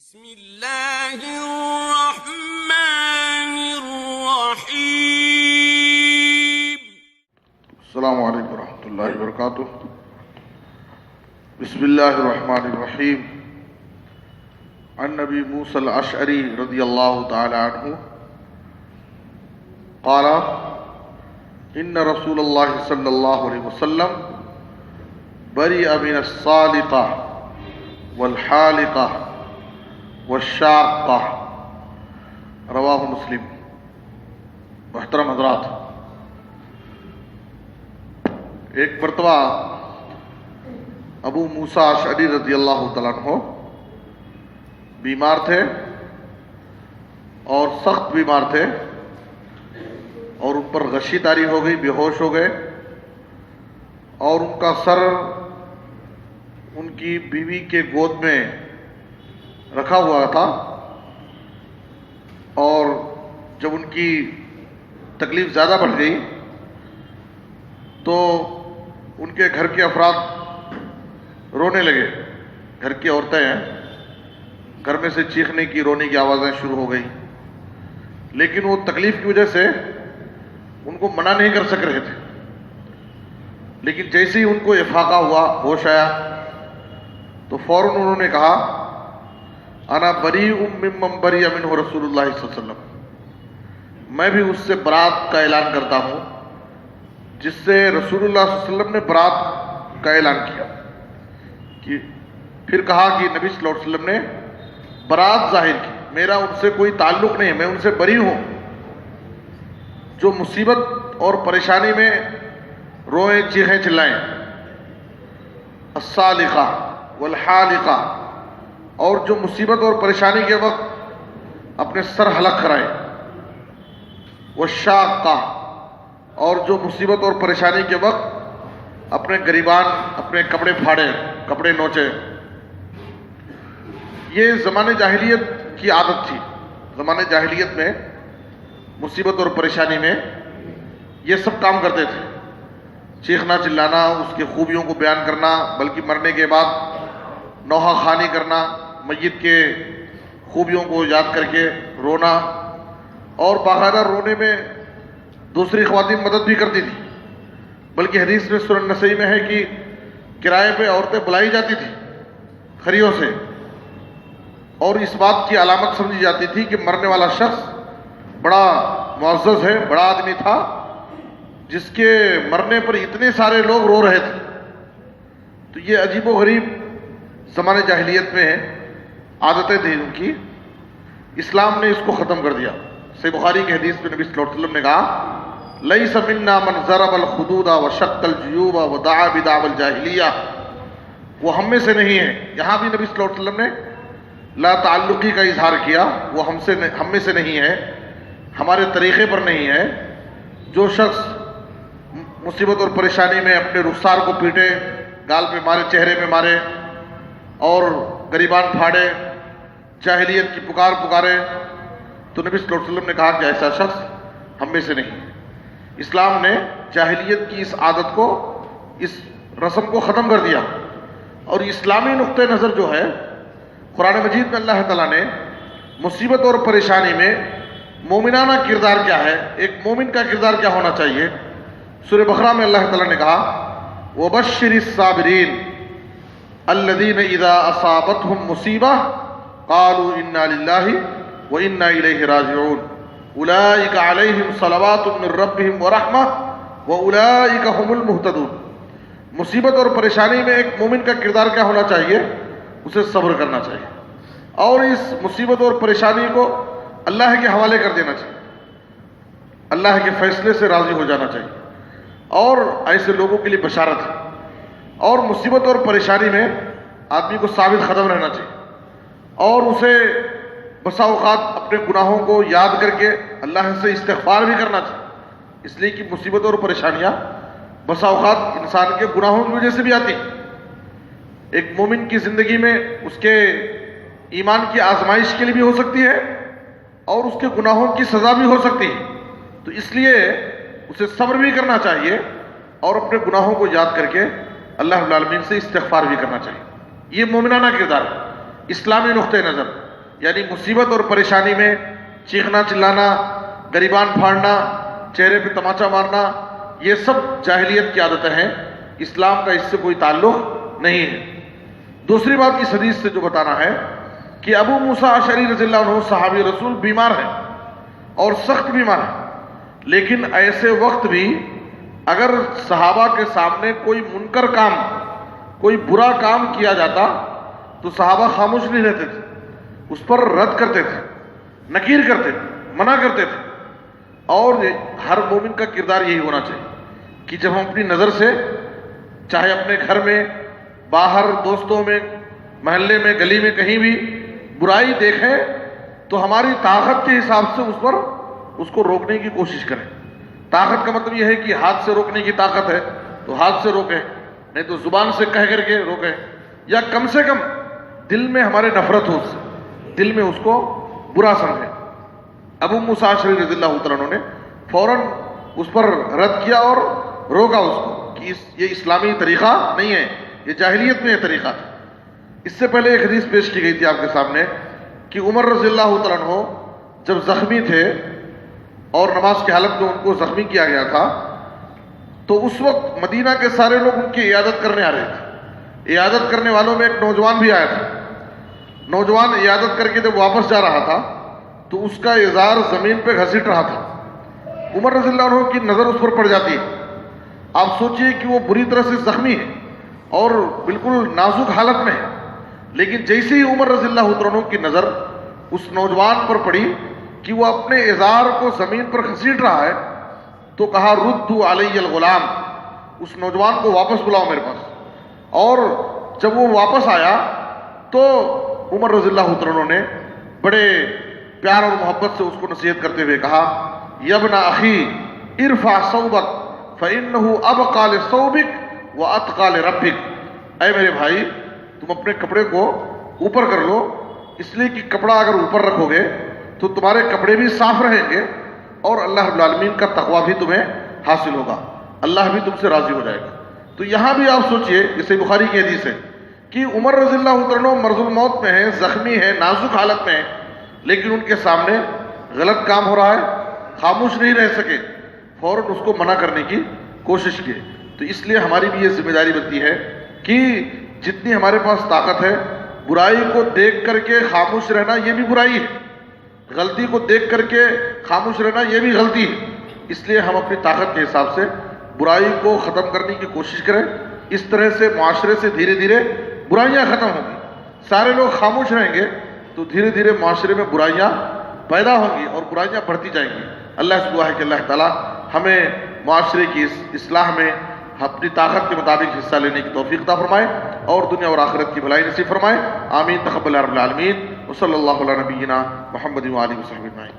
بسم اللہ الرحمن الرحیم۔ السلام علیکم ورحمۃ اللہ وبرکاتہ۔ بسم اللہ الرحمن الرحیم۔ عن نبی موسیٰ الاشعری رضی اللہ تعالی عنہ قال ان رسول اللہ صلی اللہ علیہ وسلم بریء من الصالقہ والحالقہ والشاقہ، رواہ مسلم۔ محترم حضرات، ایک مرتبہ ابو موسیٰ اشعری رضی اللہ تعالیٰ عنہ بیمار تھے اور سخت بیمار تھے، اور ان پر غشی طاری ہو گئی، بے ہوش ہو گئے، اور ان کا سر ان کی بیوی کے گود میں رکھا ہوا تھا، اور جب ان کی تکلیف زیادہ بڑھ گئی تو ان کے گھر کے افراد رونے لگے۔ گھر کی عورتیں ہیں، گھر میں سے چیخنے کی، رونے کی آوازیں شروع ہو گئی، لیکن وہ تکلیف کی وجہ سے ان کو منع نہیں کر سک رہے تھے۔ لیکن جیسے ہی ان کو افاقہ ہوا، ہوش آیا، تو فوراً انہوں نے کہا انا بریء ممن بریء منہ رسول اللہ صلی اللہ علیہ وسلم، میں بھی اس سے برات کا اعلان کرتا ہوں جس سے رسول اللہ صلی اللہ علیہ وسلم نے برات کا اعلان کیا۔ کہ پھر کہا کہ نبی صلی اللہ علیہ وسلم نے برات ظاہر کی، میرا ان سے کوئی تعلق نہیں ہے، میں ان سے بری ہوں۔ جو مصیبت اور پریشانی میں روئیں، چیخیں، چلائیں، الصالقہ والحالقہ، اور جو مصیبت اور پریشانی کے وقت اپنے سر حلق کرائیں، والشاقہ، اور جو مصیبت اور پریشانی کے وقت اپنے گریبان، اپنے کپڑے پھاڑے، کپڑے نوچے۔ یہ زمانے جاہلیت کی عادت تھی۔ زمانے جاہلیت میں مصیبت اور پریشانی میں یہ سب کام کرتے تھے، چیخنا، چلانا، اس کی خوبیوں کو بیان کرنا، بلکہ مرنے کے بعد نوحہ خوانی کرنا، میت کے خوبیوں کو یاد کر کے رونا، اور باقاعدہ رونے میں دوسری خواتین مدد بھی کرتی تھی۔ بلکہ حدیث میں سنن نسائی میں ہے کہ کرائے پہ عورتیں بلائی جاتی تھی خریوں سے، اور اس بات کی علامت سمجھی جاتی تھی کہ مرنے والا شخص بڑا معزز ہے، بڑا آدمی تھا، جس کے مرنے پر اتنے سارے لوگ رو رہے تھے۔ تو یہ عجیب و غریب زمانے جاہلیت میں عادتیں تھیں ان کی، اسلام نے اس کو ختم کر دیا۔ صحیح بخاری کی حدیث میں نبی صلی اللہ علیہ وسلم نے کہا لیس منا من ضرب الخدود وشق الجیوب ودعا بدعوى الجاہلیہ، وہ ہم میں سے نہیں ہے۔ یہاں بھی نبی صلی اللہ علیہ وسلم نے لا تعلقی کا اظہار کیا، وہ ہم میں سے نہیں ہے، ہمارے طریقے پر نہیں ہے۔ جو شخص مصیبت اور پریشانی میں اپنے رخسار کو پیٹے، گال پہ مارے، چہرے پہ مارے، اور گریبان پھاڑے، جاہلیت کی پکار پکارے، تو نبی صلی اللہ علیہ وسلم نے کہا کہ ایسا شخص ہم میں سے نہیں۔ اسلام نے جاہلیت کی اس عادت کو، اس رسم کو ختم کر دیا۔ اور اسلامی نقطہ نظر جو ہے، قرآن مجید میں اللہ تعالیٰ نے مصیبت اور پریشانی میں مومنانہ کردار کیا ہے، ایک مومن کا کردار کیا ہونا چاہیے، سورہ بقرہ میں اللہ تعالیٰ نے کہا وَبَشِّرِ الصَّابِرِينَ الَّذِينَ إِذَا أَصَابَتْهُمْ مُصِيبَةٌ قَالُوا إِنَّا لِلَّهِ وَإِنَّا إِلَيْهِ رَاجِعُونَ أُولَئِكَ عَلَيْهِمْ صَلَوَاتٌ مِّن رَّبِّهِمْ وَرَحْمَةٌ وَأُولَئِكَ هُمُ الْمُهْتَدُونَ۔ مصیبت اور پریشانی میں ایک مومن کا کردار کیا ہونا چاہیے، اسے صبر کرنا چاہیے، اور اس مصیبت اور پریشانی کو اللہ کے حوالے کر دینا چاہیے، اللہ کے فیصلے سے راضی ہو جانا چاہیے، اور ایسے لوگوں کے لیے بشارت ہے۔ اور مصیبت اور پریشانی میں آدمی کو ثابت قدم رہنا چاہیے، اور اسے بسا اوقات اپنے گناہوں کو یاد کر کے اللہ سے استغفار بھی کرنا چاہیے، اس لیے کہ مصیبت اور پریشانیاں بسا اوقات انسان کے گناہوں کی وجہ سے بھی آتی ہیں۔ ایک مومن کی زندگی میں اس کے ایمان کی آزمائش کے لیے بھی ہو سکتی ہے، اور اس کے گناہوں کی سزا بھی ہو سکتی ہے، تو اس لیے اسے صبر بھی کرنا چاہیے، اور اپنے گناہوں کو یاد کر کے اللہ رب العالمین سے استغفار بھی کرنا چاہیے۔ یہ مومنانہ کردار ہے، اسلامی نقطہ نظر۔ یعنی مصیبت اور پریشانی میں چیخنا چلانا، گریبان پھاڑنا، چہرے پہ تماچا مارنا، یہ سب جاہلیت کی عادتیں ہیں، اسلام کا اس سے کوئی تعلق نہیں ہے۔ دوسری بات اس حدیث سے جو بتانا ہے کہ ابو موسیٰ اشعری رضی اللہ عنہ صحابی رسول بیمار ہیں اور سخت بیمار ہیں، لیکن ایسے وقت بھی اگر صحابہ کے سامنے کوئی منکر کام، کوئی برا کام کیا جاتا تو صحابہ خاموش نہیں رہتے تھے، اس پر رد کرتے تھے، نکیر کرتے تھے، منع کرتے تھے۔ اور ہر مومن کا کردار یہی ہونا چاہیے کہ جب ہم اپنی نظر سے، چاہے اپنے گھر میں، باہر، دوستوں میں، محلے میں، گلی میں، کہیں بھی برائی دیکھیں تو ہماری طاقت کے حساب سے اس کو روکنے کی کوشش کریں۔ طاقت کا مطلب یہ ہے کہ ہاتھ سے روکنے کی طاقت ہے تو ہاتھ سے روکیں، نہیں تو زبان سے کہہ کر کے روکیں، یا کم سے کم دل میں ہمارے نفرت ہو، اس سے دل میں اس کو برا سمجھیں۔ ابو موسیٰ اشعری رضی اللہ تعالیٰ عنہ نے فوراً اس پر رد کیا اور روکا اس کو کہ یہ اسلامی طریقہ نہیں ہے، یہ جاہلیت میں یہ طریقہ تھا۔ اس سے پہلے ایک حدیث پیش کی گئی تھی آپ کے سامنے کہ عمر رضی اللہ تعالیٰ عنہ جب زخمی تھے اور نماز کی حالت میں ان کو زخمی کیا گیا تھا تو اس وقت مدینہ کے سارے لوگ ان کی عیادت کرنے آ رہے تھے۔ عیادت کرنے والوں میں ایک نوجوان بھی آیا تھا۔ نوجوان عیادت کر کے جب واپس جا رہا تھا تو اس کا ازار زمین پہ گھسیٹ رہا تھا۔ عمر رضی اللہ عنہ کی نظر اس پر پڑ جاتی ہے۔ آپ سوچئے کہ وہ بری طرح سے زخمی ہے اور بالکل نازک حالت میں ہے، لیکن جیسے ہی عمر رضی اللہ عنہ کی نظر اس نوجوان پر پڑی کہ وہ اپنے ازار کو زمین پر گھسیٹ رہا ہے تو کہا ردوا علی الغلام، اس نوجوان کو واپس بلاؤ میرے پاس۔ اور جب وہ واپس آیا تو عمر رضی اللہ عنہ نے بڑے پیار اور محبت سے اس کو نصیحت کرتے ہوئے کہا یا ابن اخی ارفع ثوبک فإنه ابقى لثوبک واتقى لربک، اے میرے بھائی تم اپنے کپڑے کو اوپر کر لو، اس لیے کہ کپڑا اگر اوپر رکھو گے تو تمہارے کپڑے بھی صاف رہیں گے اور اللہ رب العالمین کا تقویٰ بھی تمہیں حاصل ہوگا، اللہ بھی تم سے راضی ہو جائے گا۔ تو یہاں بھی آپ سوچئے، جیسے بخاری کی حدیث ہے کہ عمر رضی اللہ عنہ مرض الموت میں ہیں، زخمی ہیں، نازک حالت میں ہیں، لیکن ان کے سامنے غلط کام ہو رہا ہے، خاموش نہیں رہ سکے، فوراً اس کو منع کرنے کی کوشش کی۔ تو اس لیے ہماری بھی یہ ذمہ داری بنتی ہے کہ جتنی ہمارے پاس طاقت ہے، برائی کو دیکھ کر کے خاموش رہنا یہ بھی برائی ہے، غلطی کو دیکھ کر کے خاموش رہنا یہ بھی غلطی ہے۔ اس لیے ہم اپنی طاقت کے حساب سے برائی کو ختم کرنے کی کوشش کریں۔ اس طرح سے معاشرے سے دھیرے دھیرے برائیاں ختم ہوں گی۔ سارے لوگ خاموش رہیں گے تو دھیرے دھیرے معاشرے میں برائیاں پیدا ہوں گی اور برائیاں بڑھتی جائیں گی۔ اللہ سے دعا ہے کہ اللہ تعالیٰ ہمیں معاشرے کی اس اصلاح میں اپنی طاقت کے مطابق حصہ لینے کی توفیق عطا فرمائے اور دنیا اور آخرت کی بھلائی نصیب فرمائے۔ آمین تقبل رب العالمین۔ وصلی اللہ علی نبینا محمد و آلہ وصحبہ اجمعین۔